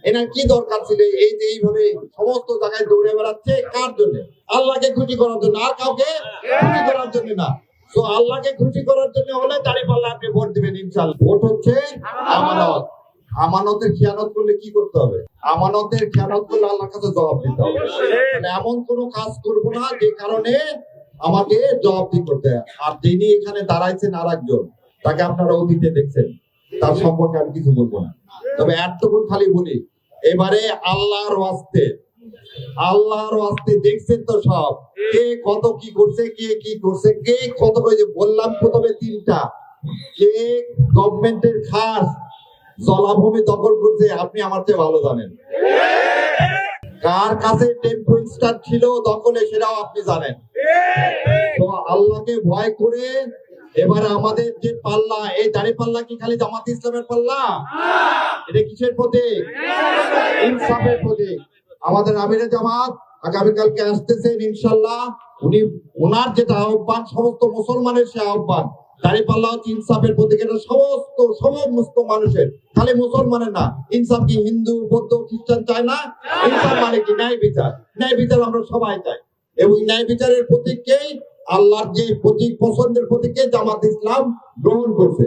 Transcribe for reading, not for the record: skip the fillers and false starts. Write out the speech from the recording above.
এনার কি দরকার ছিল এই যে এইভাবে সমস্ত জায়গায় দৌড়ে বেড়াচ্ছে? কার জন্য? আল্লাহকে খুশি করার জন্য, আর কাউকে খুশি করার জন্য না। তো আল্লাহকে খুশি করার জন্য হলে দাঁড়িপাল্লা আপনি ভোট দিবেন ইনশাআল্লাহ। ভোট হচ্ছে আমানত। আমানতের খেয়ানত করলে কি করতে হবে? আমানতের খেয়ানত করলে আল্লাহর কাছে জবাব দিতে হবে। মানে এমন কোন কাজ করব না যে কারণে আমাকে জবাবদিহি করতে হয়। আর যিনি এখানে দাঁড়াইছেন আর একজন, তাকে আপনারা অতীতে দেখছেন, তার সম্পর্কে আমি কিছু বলবো না। তবে এতটুকু খালি বলি, এবারে আল্লাহর ওয়াস্তে দেখছেন তো সব, কে কত কি করছে, কে কি করছে, কে কত করে বললাম প্রথমে তিনটা, কে গভর্নমেন্টের খাস জলাভূমি দখল করছে আপনি আমার চেয়ে ভালো জানেন। কার কাছে টেম্পো স্টার ছিল দখলে সেটাও আপনি জানেন। তো আল্লাহকে ভয় করে এবারে আমাদের যে পাল্লা, এই দাঁড়িপাল্লা কি খালি জামাত ইসলামের পাল্লা? এটা কিসের প্রতীক? ইনসাফের প্রতীক। আমাদের আমিরে জামাত আগামীকালকে আসতেছেন ইনশাল্লাহ। উনি ওনার যেটা আহ্বান, সমস্ত মুসলমানের সে আহ্বান, দাঁড়িপাল্লা হচ্ছে ইনসাফের প্রতীক। এটা সমস্ত মানুষের, খালি মুসলমানের না। ইনসাফ কি হিন্দু, বৌদ্ধ, খ্রিস্টান চায় না? ইনসাফ মানে কি? ন্যায় বিচার। ন্যায় বিচার আমরা সবাই চাই, এবং ন্যায় বিচারের প্রতীককেই আল্লাহর যে প্রতীক, পছন্দের প্রতীককে জামাত ইসলাম গ্রহণ করছে।